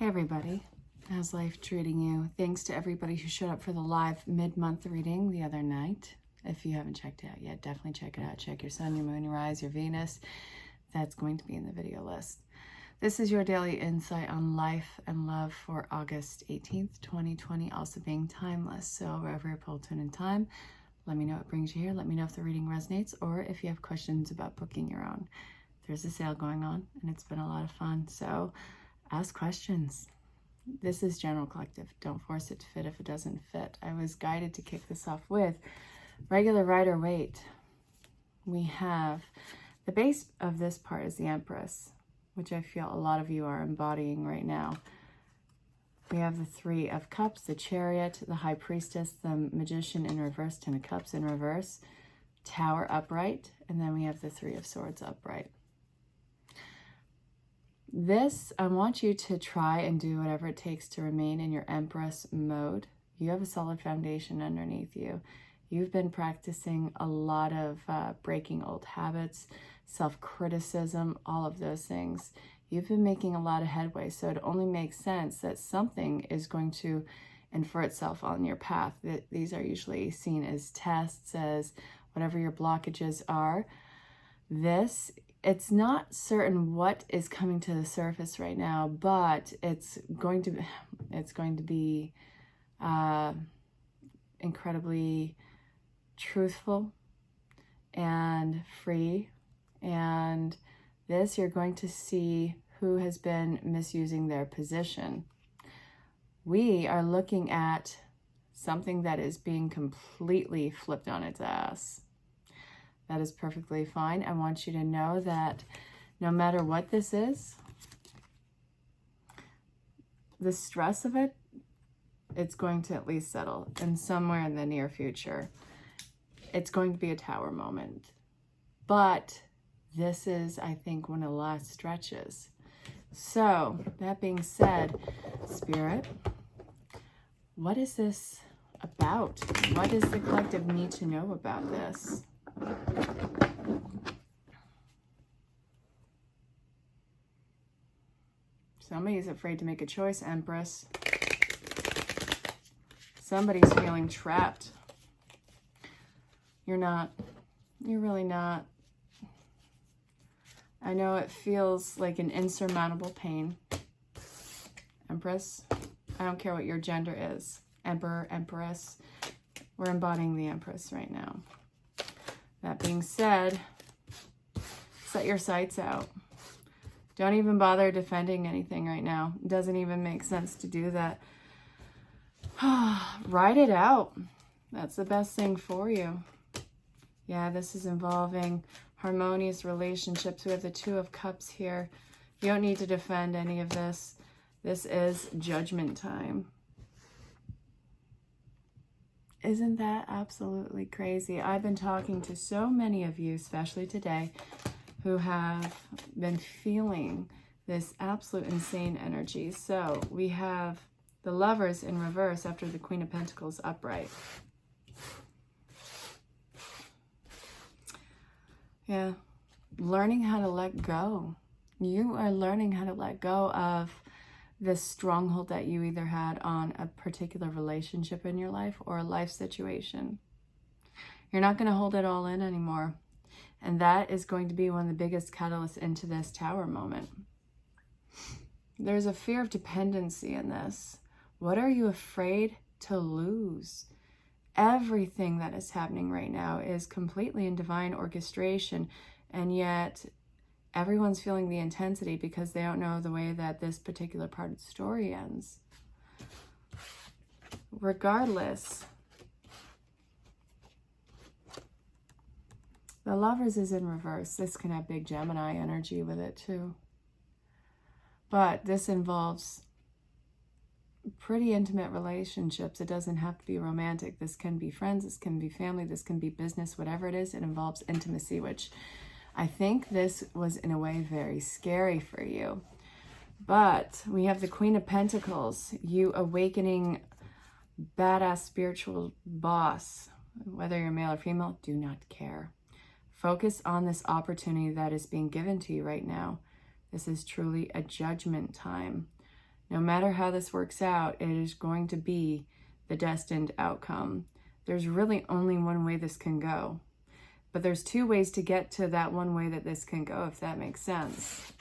Hey everybody, how's life treating you? Thanks to everybody who showed up for the live mid-month reading the other night. If you haven't checked it out yet, definitely check it out. Check your sun, your moon, your rise, your Venus. That's going to be in the video list. This is your daily insight on life and love for August 18th, 2020, also being timeless. So wherever you're pulled to in time, let me know what brings you here. Let me know if the reading resonates or if you have questions about booking your own. There's a sale going on and it's been a lot of fun. So ask questions. This is general collective. Don't force it to fit if it doesn't fit. I was guided to kick this off with regular Rider Waite. We have the base of this part is the Empress, which I feel a lot of you are embodying right now. We have the Three of Cups, the Chariot, the High Priestess, the Magician in reverse, Ten of Cups in reverse, Tower upright, and then we have the Three of Swords upright. This, I want you to try and do whatever it takes to remain in your Empress mode. You have a solid foundation underneath you. You've been practicing a lot of breaking old habits, self-criticism, all of those things. You've been making a lot of headway, so it only makes sense that something is going to infer itself on your path. These are usually seen as tests, as whatever your blockages are. It's not certain what is coming to the surface right now, but it's going to be incredibly truthful and free. And you're going to see who has been misusing their position. We are looking at something that is being completely flipped on its ass. That is perfectly fine. I want you to know that no matter what this is, the stress of it, it's going to at least settle. And somewhere in the near future, it's going to be a tower moment. But this is, I think, one of the last stretches. So, that being said, Spirit, what is this about? What does the collective need to know about this? Somebody's afraid to make a choice, Empress. Somebody's feeling trapped. You're not. You're really not. I know it feels like an insurmountable pain. Empress, I don't care what your gender is. Emperor, Empress. We're embodying the Empress right now. That being said, set your sights out. Don't even bother defending anything right now. It doesn't even make sense to do that. Ride it out. That's the best thing for you. Yeah, this is involving harmonious relationships. We have the Two of Cups here. You don't need to defend any of this. This is judgment time. Isn't that absolutely crazy? I've been talking to so many of you, especially today, who have been feeling this absolute insane energy. So we have the Lovers in reverse after the Queen of Pentacles upright. Yeah, learning how to let go. You are learning how to let go of this stronghold that you either had on a particular relationship in your life or a life situation. You're not going to hold it all in anymore. And that is going to be one of the biggest catalysts into this tower moment. There's a fear of dependency in this. What are you afraid to lose? Everything that is happening right now is completely in divine orchestration, and yet everyone's feeling the intensity because they don't know the way that this particular part of the story ends. Regardless, the Lovers is in reverse. This can have big Gemini energy with it too. But this involves pretty intimate relationships. It doesn't have to be romantic. This can be friends, this can be family, this can be business, whatever it is. It involves intimacy, which I think this was in a way very scary for you. But we have the Queen of Pentacles, you awakening badass spiritual boss, whether you're male or female, do not care. Focus on this opportunity that is being given to you right now. This is truly a judgment time. No matter how this works out, it is going to be the destined outcome. There's really only one way this can go. But there's two ways to get to that one way that this can go, if that makes sense.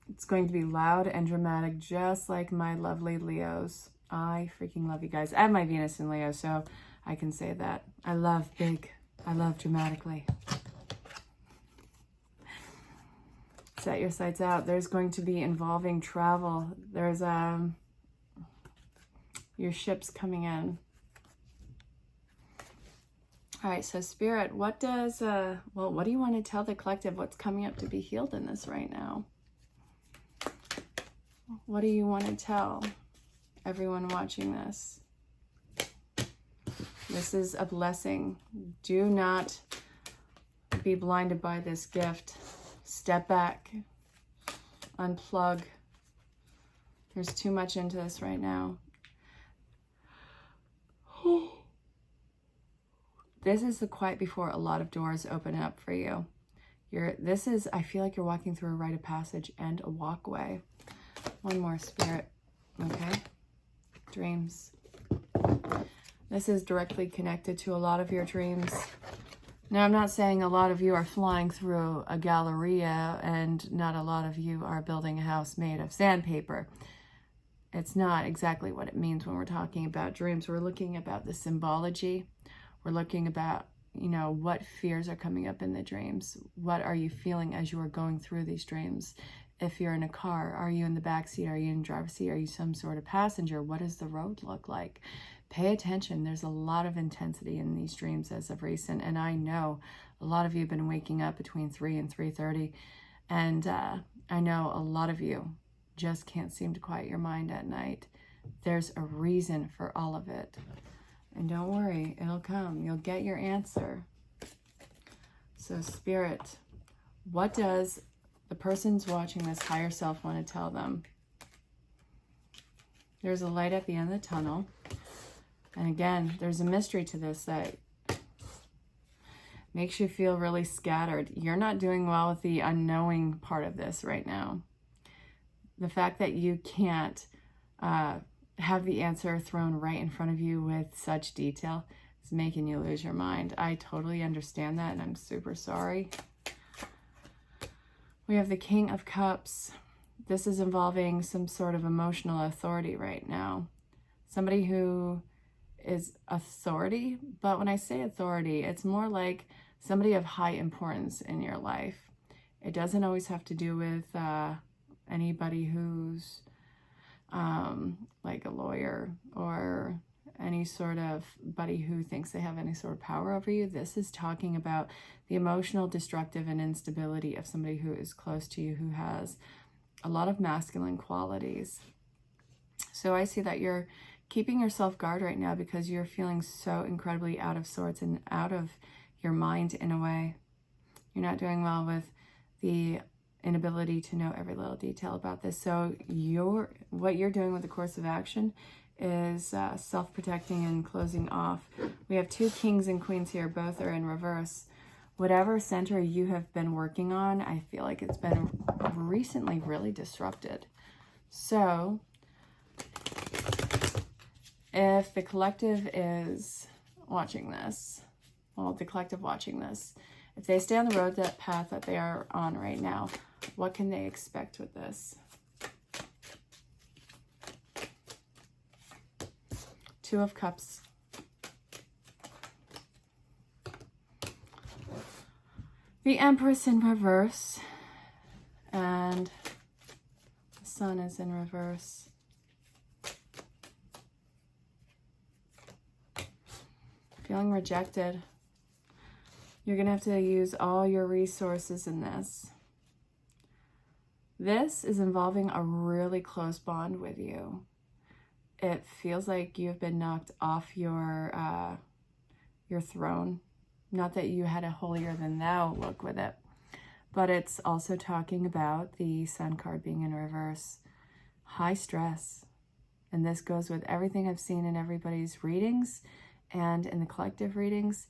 It's going to be loud and dramatic, just like my lovely Leos. I freaking love you guys. I have my Venus in Leo, so I can say that. I love big. I love dramatically. Set your sights out. There's going to be involving travel. There's your ships coming in. All right, so Spirit, what does, what do you want to tell the collective? What's coming up to be healed in this right now? What do you want to tell everyone watching this? This is a blessing. Do not be blinded by this gift. Step back. Unplug. There's too much into this right now. This is the quiet before a lot of doors open up for you. I feel like you're walking through a rite of passage and a walkway. One more, Spirit. Okay. Dreams. This is directly connected to a lot of your dreams. Now, I'm not saying a lot of you are flying through a galleria and not a lot of you are building a house made of sandpaper. It's not exactly what it means when we're talking about dreams. We're looking about the symbology. We're looking about, what fears are coming up in the dreams. What are you feeling as you are going through these dreams? If you're in a car, are you in the back seat? Are you in the driver's seat? Are you some sort of passenger? What does the road look like? Pay attention. There's a lot of intensity in these dreams as of recent. And I know a lot of you have been waking up between 3 and 3:30. And I know a lot of you just can't seem to quiet your mind at night. There's a reason for all of it. And don't worry, it'll come. You'll get your answer. So Spirit, what does the person's watching this higher self want to tell them? There's a light at the end of the tunnel. And again, there's a mystery to this that makes you feel really scattered. You're not doing well with the unknowing part of this right now. The fact that you can't have the answer thrown right in front of you with such detail is making you lose your mind. I totally understand that, and I'm super sorry. We have the King of Cups. This is involving some sort of emotional authority right now. Somebody who is authority, but when I say authority, it's more like somebody of high importance in your life. It doesn't always have to do with anybody who's like a lawyer or any sort of buddy who thinks they have any sort of power over you. This is talking about the emotional, destructive, and instability of somebody who is close to you, who has a lot of masculine qualities. So I see that you're keeping yourself guard right now because you're feeling so incredibly out of sorts and out of your mind in a way. You're not doing well with the inability to know every little detail about this. So what you're doing with the course of action is self-protecting and closing off. We have 2 kings and queens here. Both are in reverse. Whatever center you have been working on, I feel like it's been recently really disrupted. So if the collective is watching this, if they stay on the road, that path that they are on right now, what can they expect with this? 2 of Cups. The Empress in reverse. And the Sun is in reverse. Feeling rejected. You're going to have to use all your resources in this. This is involving a really close bond with you. It feels like you've been knocked off your throne. Not that you had a holier than thou look with it, but it's also talking about the Sun card being in reverse. High stress. And this goes with everything I've seen in everybody's readings and in the collective readings.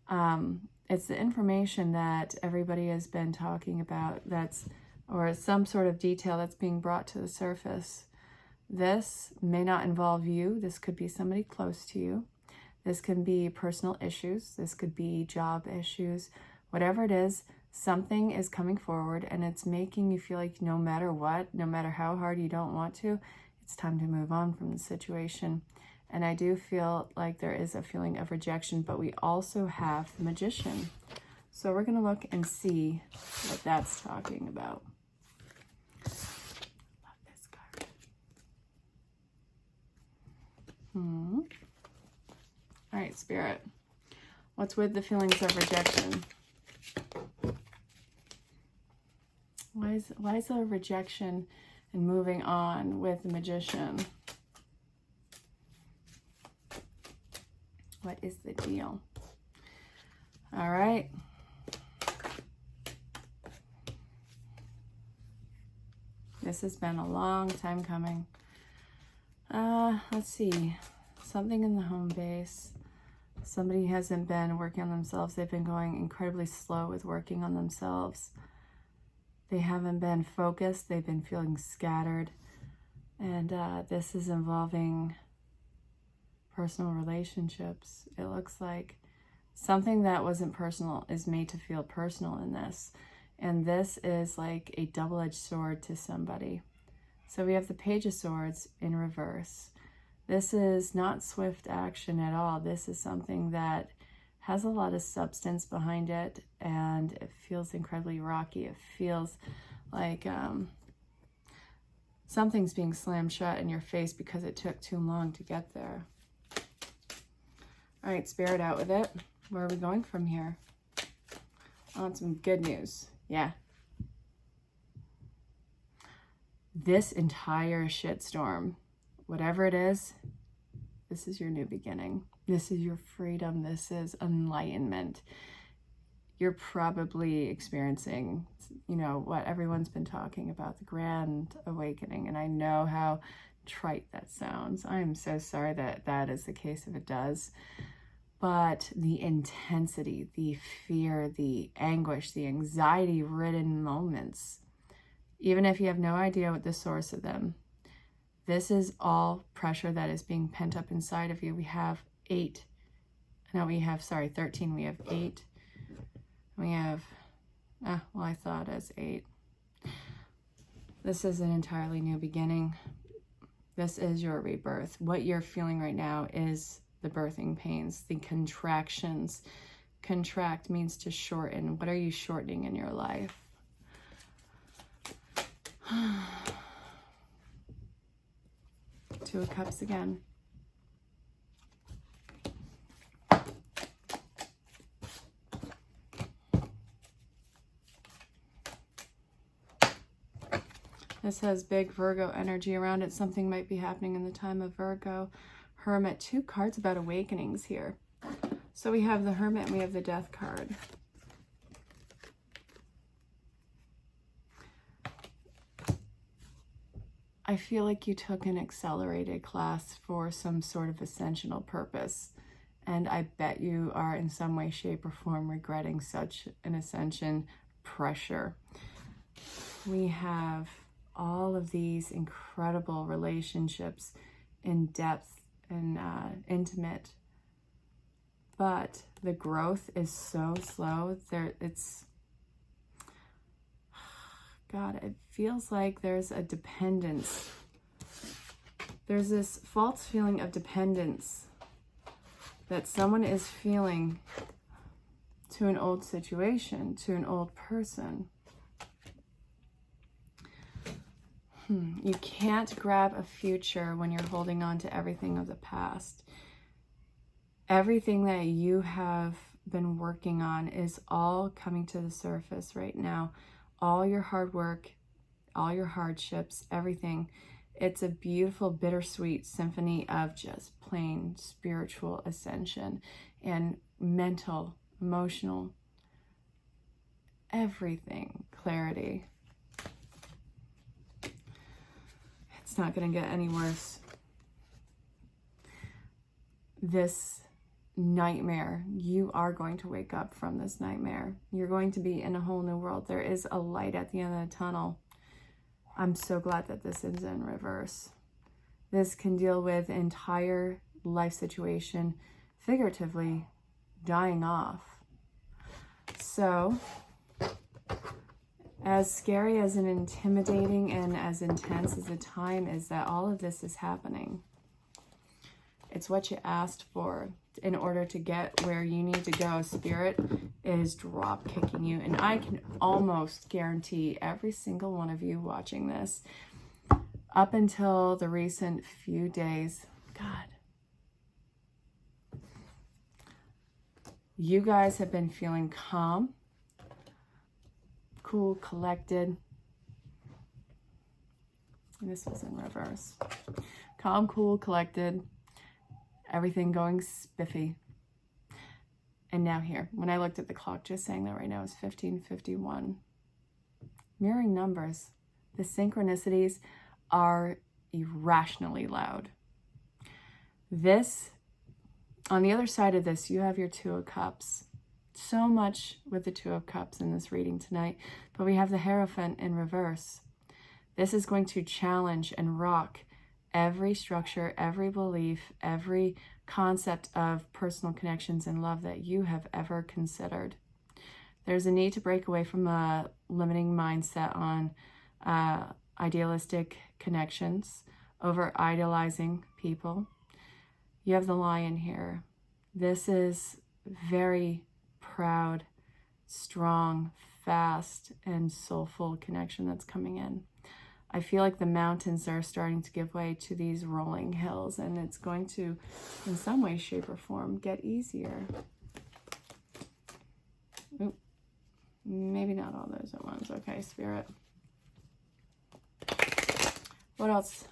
It's the information that everybody has been talking about that's or some sort of detail that's being brought to the surface. This may not involve you. This could be somebody close to you. This can be personal issues. This could be job issues. Whatever it is, something is coming forward and it's making you feel like no matter what, no matter how hard you don't want to, it's time to move on from the situation. And I do feel like there is a feeling of rejection, but we also have the Magician. So we're going to look and see what that's talking about. Love this card. All right, Spirit. What's with the feelings of rejection? Why is there rejection and moving on with the Magician? What is the deal? All right. This has been a long time coming. Let's see. Something in the home base. Somebody hasn't been working on themselves. They've been going incredibly slow with working on themselves. They haven't been focused. They've been feeling scattered. And this is involving personal relationships. It looks like something that wasn't personal is made to feel personal in this. And this is like a double-edged sword to somebody. So we have the Page of Swords in reverse. This is not swift action at all. This is something that has a lot of substance behind it, and it feels incredibly rocky. It feels like something's being slammed shut in your face because it took too long to get there. All right, Spirit, out with it. Where are we going from here? I want some good news. Yeah. This entire shitstorm, whatever it is, this is your new beginning. This is your freedom. This is enlightenment. You're probably experiencing, you know, what everyone's been talking about, the grand awakening. And I know how trite that sounds. I'm so sorry that that is the case if it does. But the intensity, the fear, the anguish, the anxiety-ridden moments, even if you have no idea what the source of them, this is all pressure that is being pent up inside of you. We have 13. We have 8. We have, well, I thought as 8. This is an entirely new beginning. This is your rebirth. What you're feeling right now is the birthing pains, the contractions. Contract means to shorten. What are you shortening in your life? Two of Cups again. This has big Virgo energy around it. Something might be happening in the time of Virgo. Hermit, 2 cards about awakenings here. So we have the Hermit and we have the Death card. I feel like you took an accelerated class for some sort of ascensional purpose. And I bet you are in some way, shape, or form regretting such an ascension pressure. We have all of these incredible relationships in depth and intimate, but the growth is so slow. God, it feels like there's a dependence. There's this false feeling of dependence that someone is feeling to an old situation, to an old person. You can't grab a future when you're holding on to everything of the past. Everything that you have been working on is all coming to the surface right now. All your hard work, all your hardships, everything. It's a beautiful, bittersweet symphony of just plain spiritual ascension and mental, emotional, everything, clarity. It's not going to get any worse. This nightmare. You are going to wake up from this nightmare. You're going to be in a whole new world. There is a light at the end of the tunnel. I'm so glad that this is in reverse. This can deal with entire life situation, figuratively dying off. So, as scary as and intimidating and as intense as the time is that all of this is happening, it's what you asked for in order to get where you need to go. Spirit is drop kicking you. And I can almost guarantee every single one of you watching this, up until the recent few days, God, you guys have been feeling calm, cool, collected. This was in reverse. Calm, cool, collected. Everything going spiffy. And now here, when I looked at the clock, just saying that right now is 15:51. Mirroring numbers. The synchronicities are irrationally loud. This, on the other side of this, you have your Two of Cups. So much with the Two of Cups in this reading tonight, but we have the Hierophant in reverse. This is going to challenge and rock every structure, every belief, every concept of personal connections and love that you have ever considered. There's a need to break away from a limiting mindset on idealistic connections, over idealizing people. You have the Lion here. This is very proud, strong, fast, and soulful connection that's coming in. I feel like the mountains are starting to give way to these rolling hills, and it's going to, in some way, shape, or form, get easier. Oop. Maybe not all those at once. Okay, Spirit. What else?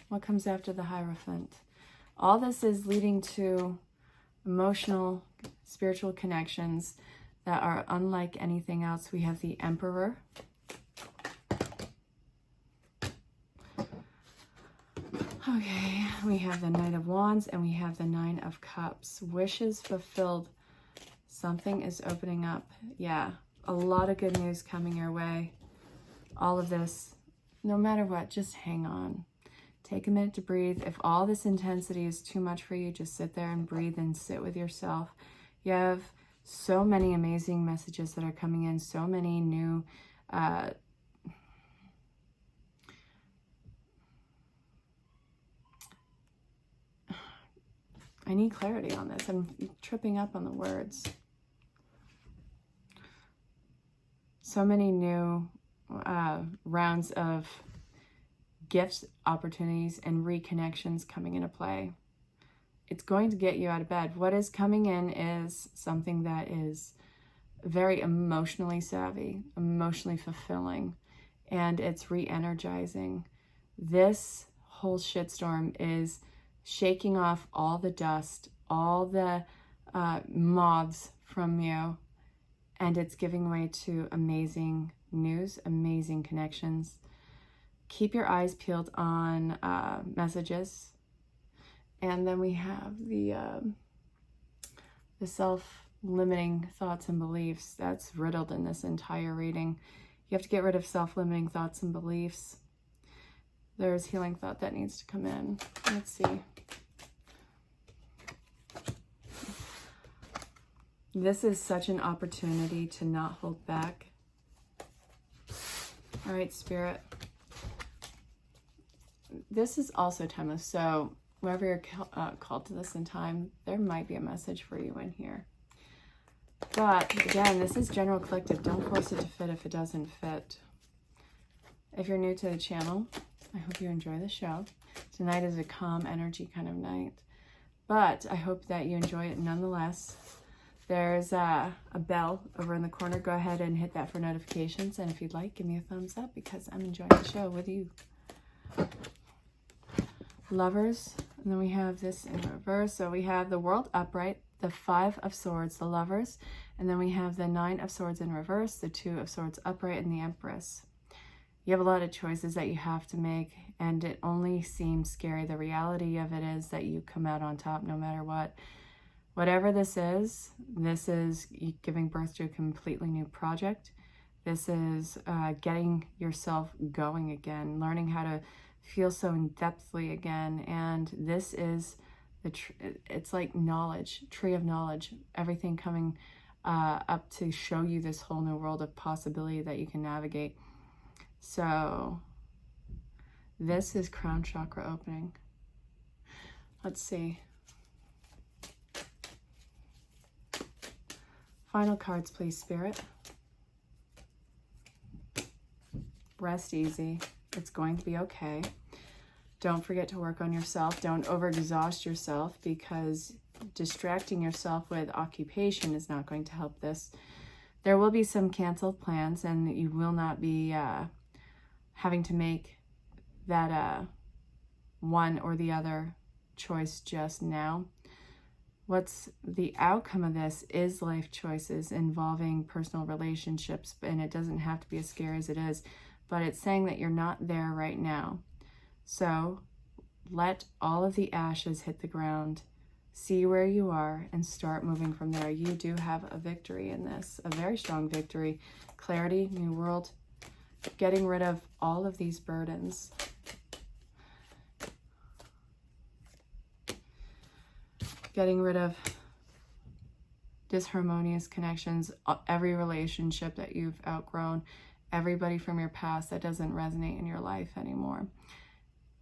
What comes after the Hierophant? All this is leading to emotional, spiritual connections that are unlike anything else. We have the Emperor. Okay, we have the Knight of Wands and we have the Nine of Cups. Wishes fulfilled. Something is opening up. Yeah, a lot of good news coming your way. All of this, no matter what, just hang on. Take a minute to breathe. If all this intensity is too much for you, just sit there and breathe and sit with yourself. You have so many amazing messages that are coming in, so many new I need clarity on this. I'm tripping up on the words. So many new rounds of gifts, opportunities, and reconnections coming into play. It's going to get you out of bed. What is coming in is something that is very emotionally savvy, emotionally fulfilling, and it's re-energizing. This whole shitstorm is shaking off all the dust, all the moths from you, and it's giving way to amazing news, amazing connections. Keep your eyes peeled on messages. And then we have the self-limiting thoughts and beliefs that's riddled in this entire reading. You have to get rid of self-limiting thoughts and beliefs. There's healing thought that needs to come in. Let's see. This is such an opportunity to not hold back. All right, Spirit. This is also timeless. So wherever you're called to this in time, there might be a message for you in here. But again, this is general collective. Don't force it to fit if it doesn't fit. If you're new to the channel, I hope you enjoy the show. Tonight is a calm energy kind of night, but I hope that you enjoy it nonetheless. There's a bell over in the corner. Go ahead and hit that for notifications. And if you'd like, give me a thumbs up because I'm enjoying the show with you. Lovers. And then we have this in reverse. So we have the World upright, the Five of Swords, the Lovers. And then we have the Nine of Swords in reverse, the Two of Swords upright, and the Empress. You have a lot of choices that you have to make, and it only seems scary. The reality of it is that you come out on top no matter what. Whatever this is giving birth to a completely new project. This is getting yourself going again, learning how to feel so in-depthly again. And this is it's like knowledge, tree of knowledge, everything coming up to show you this whole new world of possibility that you can navigate. So this is crown chakra opening. Let's see. Final cards, please, Spirit. Rest easy. It's going to be okay. Don't forget to work on yourself. Don't overexhaust yourself, because distracting yourself with occupation is not going to help this. There will be some canceled plans, and you will not be having to make that one or the other choice just now. What's the outcome of this is life choices involving personal relationships, and it doesn't have to be as scary as it is, but it's saying that you're not there right now. So let all of the ashes hit the ground, see where you are, and start moving from there. You do have a victory in this, a very strong victory. Clarity, new world, getting rid of all of these burdens. Getting rid of disharmonious connections, every relationship that you've outgrown, everybody from your past that doesn't resonate in your life anymore.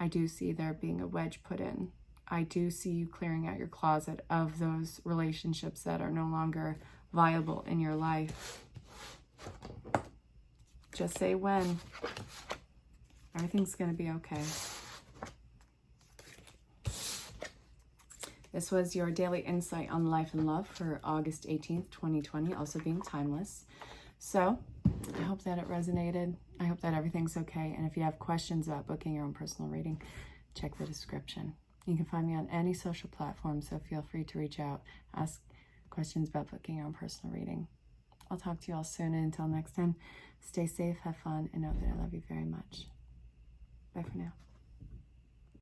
I do see there being a wedge put in. I do see you clearing out your closet of those relationships that are no longer viable in your life. Just say when. Everything's going to be okay. This was your daily insight on life and love for August 18th, 2020, also being timeless. So I hope that it resonated. I hope that everything's okay. And if you have questions about booking your own personal reading, check the description. You can find me on any social platform, so feel free to reach out, ask questions about booking your own personal reading. I'll talk to you all soon, and until next time, stay safe, have fun, and know that I love you very much. Bye for now.